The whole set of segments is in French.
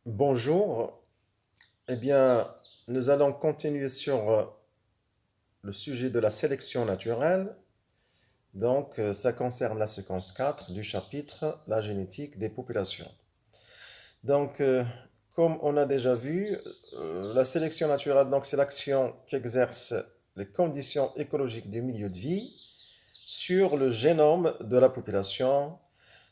Bonjour, eh bien, nous allons continuer sur le sujet de la sélection naturelle. Donc, ça concerne la séquence 4 du chapitre La génétique des populations. Donc, comme on a déjà vu, la sélection naturelle, donc, c'est l'action qu'exercent les conditions écologiques du milieu de vie sur le génome de la population,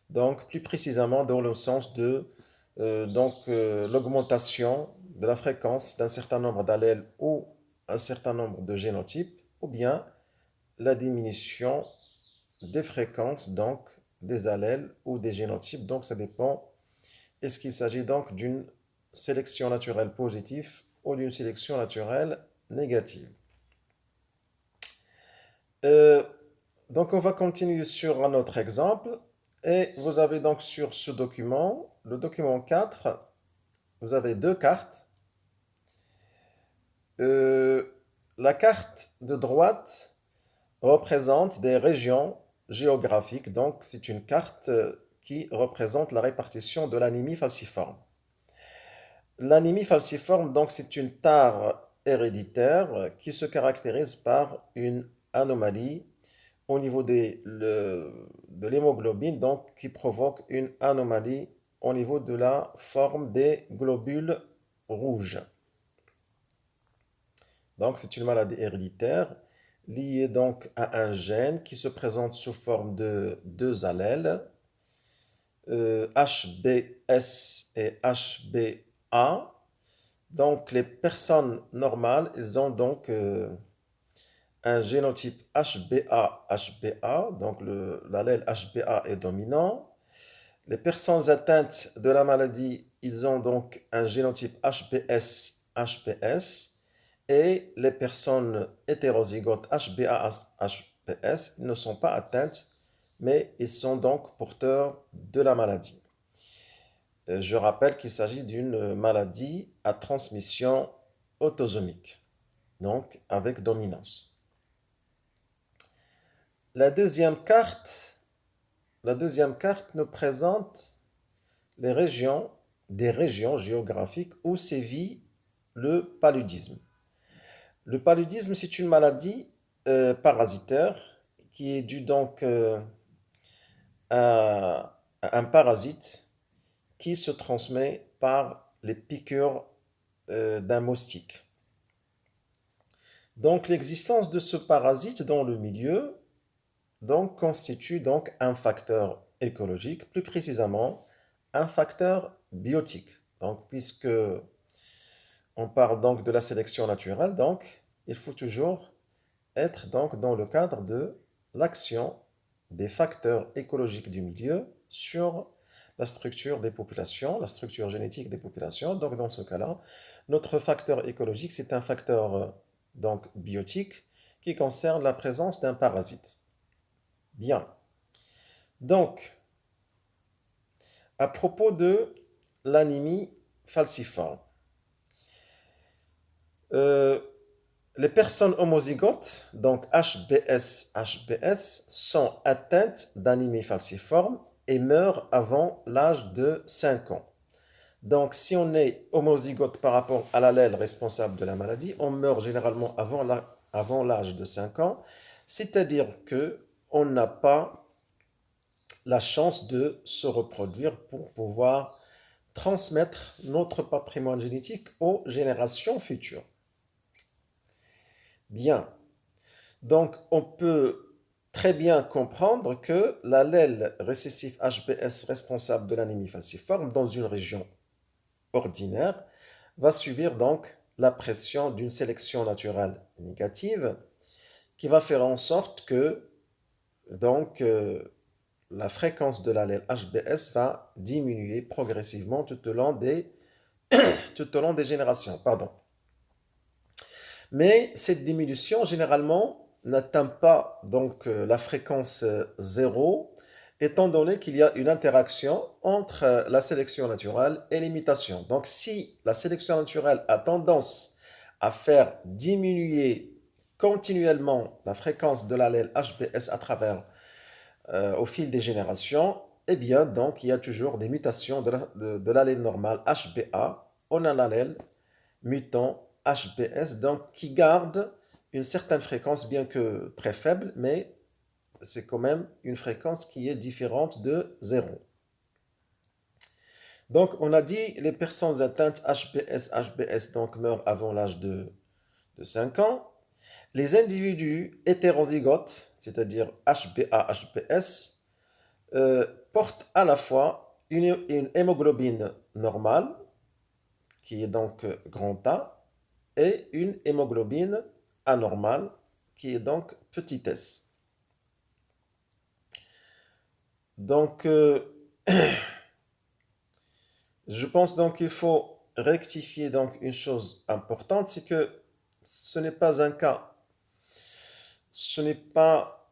donc plus précisément dans le sens de l'augmentation de la fréquence d'un certain nombre d'allèles ou un certain nombre de génotypes, ou bien la diminution des fréquences donc des allèles ou des génotypes. Donc ça dépend. Est-ce qu'il s'agit donc d'une sélection naturelle positive ou d'une sélection naturelle négative? Euh, donc on va continuer sur un autre exemple. Et vous avez donc sur ce document, le document 4, vous avez deux cartes. Euh, la carte de droite représente des régions géographiques, donc c'est une carte qui représente la répartition de l'anémie falciforme. L'anémie falciforme, donc c'est une tare héréditaire qui se caractérise par une anomalie au niveau de l'hémoglobine, donc qui provoque une anomalie au niveau de la forme des globules rouges. Donc, c'est une maladie héréditaire liée donc à un gène qui se présente sous forme de deux allèles, HBS et HBA. Donc, les personnes normales, elles ont donc un génotype HBA-HBA, donc l'allèle HBA est dominant. Les personnes atteintes de la maladie, ils ont donc un génotype HBS-HBS. Et les personnes hétérozygotes HBA-HBS ne sont pas atteintes, mais ils sont donc porteurs de la maladie. Je rappelle qu'il s'agit d'une maladie à transmission autosomique, donc avec dominance. La deuxième carte, la deuxième carte nous présente les régions, des régions géographiques où sévit le paludisme. Le paludisme, c'est une maladie parasitaire qui est due donc à un parasite qui se transmet par les piqûres d'un moustique. Donc l'existence de ce parasite dans le milieu donc, constitue donc un facteur écologique, plus précisément un facteur biotique. Donc puisque on parle donc de la sélection naturelle, donc il faut toujours être donc dans le cadre de l'action des facteurs écologiques du milieu sur la structure des populations, la structure génétique des populations. Donc dans ce cas-là, notre facteur écologique, c'est un facteur donc biotique qui concerne la présence d'un parasite. Bien. Donc, à propos de l'anémie falciforme, euh, les personnes homozygotes, donc HBS-HBS, sont atteintes d'anémie falciforme et meurent avant l'âge de 5 ans. Donc, si on est homozygote par rapport à l'allèle responsable de la maladie, on meurt généralement avant l'âge de 5 ans, c'est-à-dire que on n'a pas la chance de se reproduire pour pouvoir transmettre notre patrimoine génétique aux générations futures. Bien. Donc, on peut très bien comprendre que l'allèle récessif HBS responsable de l'anémie falciforme dans une région ordinaire va subir donc la pression d'une sélection naturelle négative qui va faire en sorte que donc la fréquence de l'allèle HBS va diminuer progressivement tout au long des générations. Pardon. Mais cette diminution, généralement, n'atteint pas donc la fréquence zéro, étant donné qu'il y a une interaction entre la sélection naturelle et l'imitation. Donc, si la sélection naturelle a tendance à faire diminuer continuellement la fréquence de l'allèle HBS au fil des générations, eh bien, donc, il y a toujours des mutations de l'allèle normal HBA en un allèle mutant HBS, donc qui garde une certaine fréquence, bien que très faible, mais c'est quand même une fréquence qui est différente de zéro. Donc, on a dit les personnes atteintes HBS donc meurent avant l'âge de 5 ans. Les individus hétérozygotes, c'est-à-dire HBA-HBS, portent à la fois une hémoglobine normale, qui est donc grand A, et une hémoglobine anormale, qui est donc petit s. Donc, je pense donc qu'il faut rectifier donc une chose importante, c'est que ce n'est pas un cas, ce n'est pas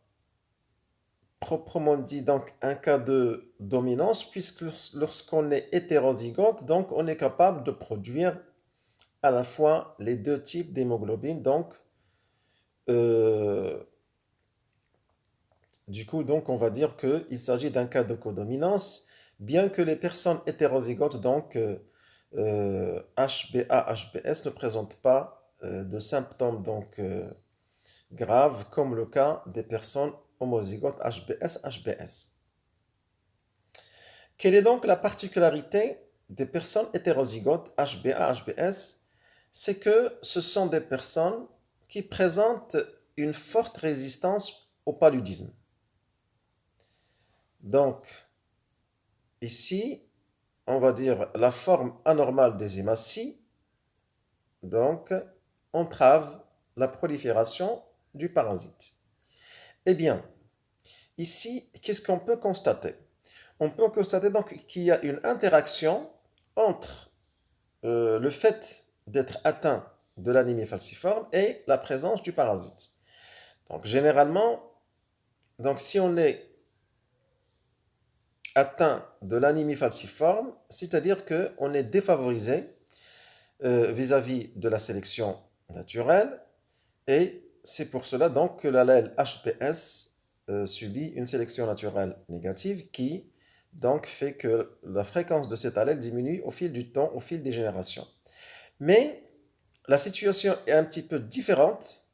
proprement dit donc un cas de dominance, puisque lorsqu'on est hétérozygote, donc on est capable de produire à la fois les deux types d'hémoglobine. Donc, euh, du coup, donc on va dire qu'il s'agit d'un cas de codominance, bien que les personnes hétérozygotes, donc HBA, HBS, ne présentent pas de symptômes donc graves comme le cas des personnes homozygotes HBS, HBS. Quelle est donc la particularité des personnes hétérozygotes HBA, HBS? C'est que ce sont des personnes qui présentent une forte résistance au paludisme. Donc, ici, on va dire la forme anormale des hématies, donc, entrave la prolifération du parasite. Eh bien, ici, qu'est-ce qu'on peut constater? On peut constater donc qu'il y a une interaction entre le fait d'être atteint de l'anémie falciforme et la présence du parasite. Donc, généralement, donc, si on est atteint de l'anémie falciforme, c'est-à-dire qu'on est défavorisé vis-à-vis de la sélection naturelle, et c'est pour cela donc que l'allèle HPS subit une sélection naturelle négative qui donc fait que la fréquence de cet allèle diminue au fil du temps, au fil des générations. Mais la situation est un petit peu différente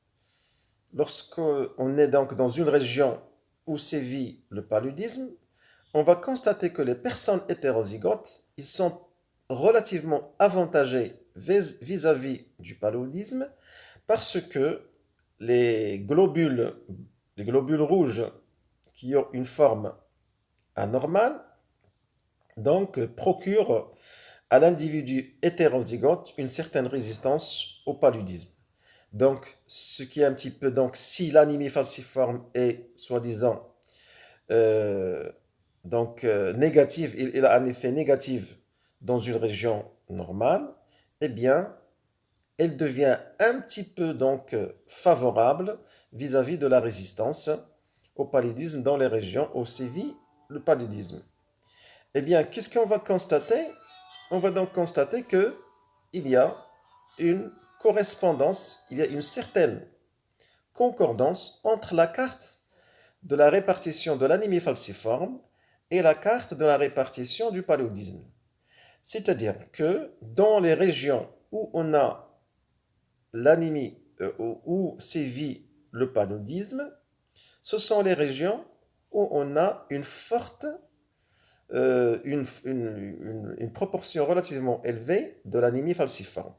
lorsqu'on est donc dans une région où sévit le paludisme. On va constater que les personnes hétérozygotes, ils sont relativement avantagés vis-à-vis du paludisme parce que les globules rouges qui ont une forme anormale, donc procurent à l'individu hétérozygote une certaine résistance au paludisme. Donc, ce qui est un petit peu, donc, si l'anémie falciforme est soi-disant euh, négative, il a un effet négatif dans une région normale, eh bien, elle devient un petit peu donc favorable vis-à-vis de la résistance au paludisme dans les régions où sévit le paludisme. Eh bien, qu'est-ce qu'on va constater? On va donc constater que il y a une correspondance, il y a une certaine concordance entre la carte de la répartition de l'anémie falciforme et la carte de la répartition du paludisme. C'est-à-dire que dans les régions où on a l'anémie, où sévit le paludisme, ce sont les régions où on a une forte, une proportion relativement élevée de l'anémie falciforme.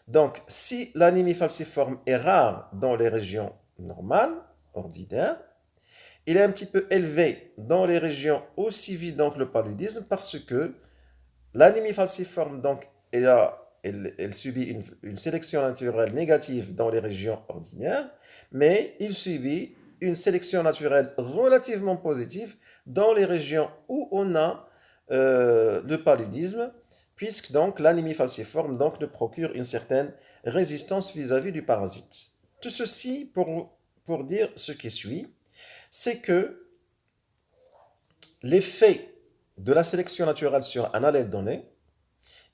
Donc, si l'anémie falciforme est rare dans les régions normales, ordinaires, il est un petit peu élevé dans les régions où sévit donc le paludisme parce que l'anémie falciforme, donc, elle subit une sélection naturelle négative dans les régions ordinaires, mais il subit une sélection naturelle relativement positive dans les régions où on a le paludisme, puisque donc l'anémie falciforme donc ne procure une certaine résistance vis-à-vis du parasite. Tout ceci pour dire ce qui suit, c'est que l'effet de la sélection naturelle sur un allèle donné,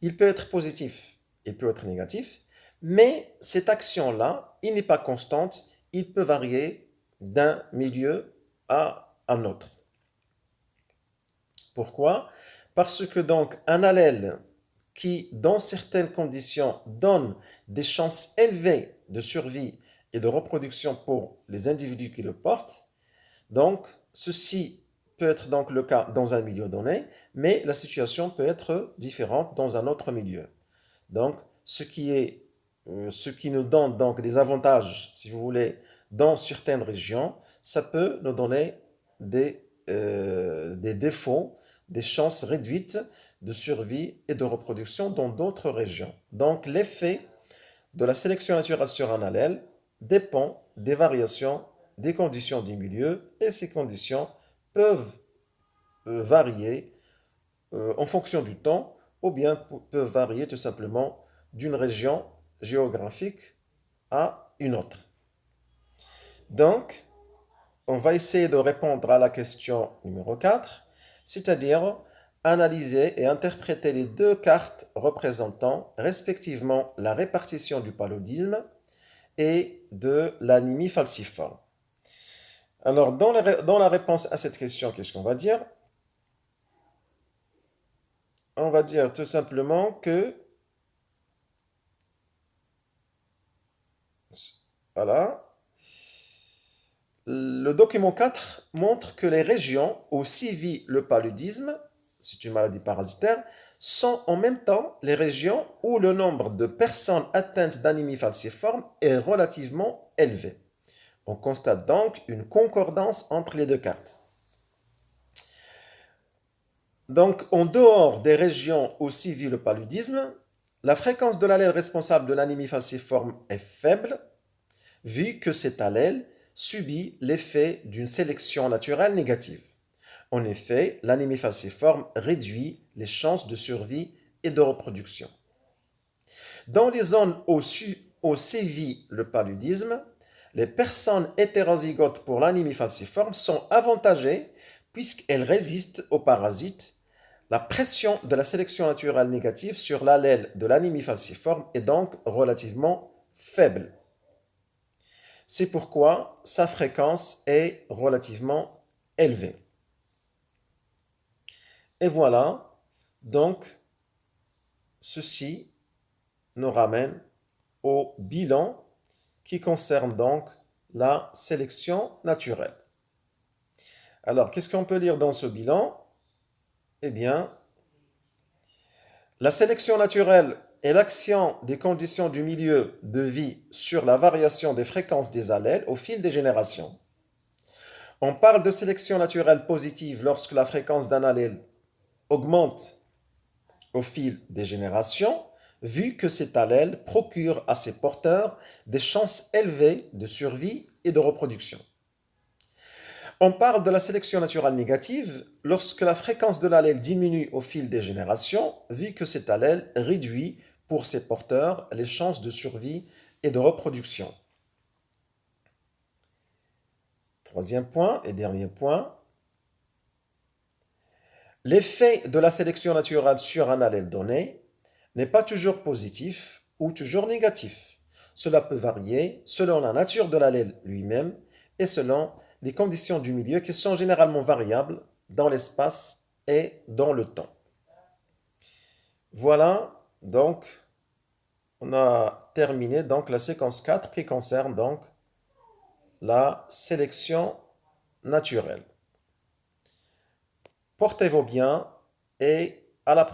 il peut être positif, il peut être négatif, mais cette action-là, il n'est pas constante, il peut varier d'un milieu à un autre. Pourquoi? Parce que donc un allèle qui, dans certaines conditions, donne des chances élevées de survie et de reproduction pour les individus qui le portent, donc ceci peut être donc le cas dans un milieu donné, mais la situation peut être différente dans un autre milieu. Donc, ce qui nous donne donc des avantages, si vous voulez, dans certaines régions, ça peut nous donner des défauts, des chances réduites de survie et de reproduction dans d'autres régions. Donc, l'effet de la sélection naturelle sur un allèle dépend des variations des conditions du milieu et ces conditions peuvent varier en fonction du temps ou bien peuvent varier tout simplement d'une région géographique à une autre. Donc, on va essayer de répondre à la question numéro 4, c'est-à-dire analyser et interpréter les deux cartes représentant respectivement la répartition du paludisme et de l'anémie falciforme. Alors, dans la réponse à cette question, qu'est-ce qu'on va dire? On va dire tout simplement que, voilà, le document 4 montre que les régions où sévit le paludisme, c'est une maladie parasitaire, sont en même temps les régions où le nombre de personnes atteintes d'anémie falciforme est relativement élevé. On constate donc une concordance entre les deux cartes. Donc, en dehors des régions où sévit le paludisme, la fréquence de l'allèle responsable de l'anémie falciforme est faible, vu que cet allèle subit l'effet d'une sélection naturelle négative. En effet, l'anémie falciforme réduit les chances de survie et de reproduction. Dans les zones où sévit le paludisme, les personnes hétérozygotes pour l'anémie falciforme sont avantagées puisqu'elles résistent aux parasites. La pression de la sélection naturelle négative sur l'allèle de l'anémie falciforme est donc relativement faible. C'est pourquoi sa fréquence est relativement élevée. Et voilà, donc, ceci nous ramène au bilan qui concerne donc la sélection naturelle. Alors, qu'est-ce qu'on peut lire dans ce bilan? Eh bien, la sélection naturelle est l'action des conditions du milieu de vie sur la variation des fréquences des allèles au fil des générations. On parle de sélection naturelle positive lorsque la fréquence d'un allèle augmente au fil des générations, vu que cet allèle procure à ses porteurs des chances élevées de survie et de reproduction. On parle de la sélection naturelle négative lorsque la fréquence de l'allèle diminue au fil des générations, vu que cet allèle réduit pour ses porteurs les chances de survie et de reproduction. Troisième point et dernier point, l'effet de la sélection naturelle sur un allèle donné n'est pas toujours positif ou toujours négatif. Cela peut varier selon la nature de l'allèle lui-même et selon les conditions du milieu qui sont généralement variables dans l'espace et dans le temps. Voilà, donc, on a terminé donc la séquence 4 qui concerne donc la sélection naturelle. Portez-vous bien et à la prochaine.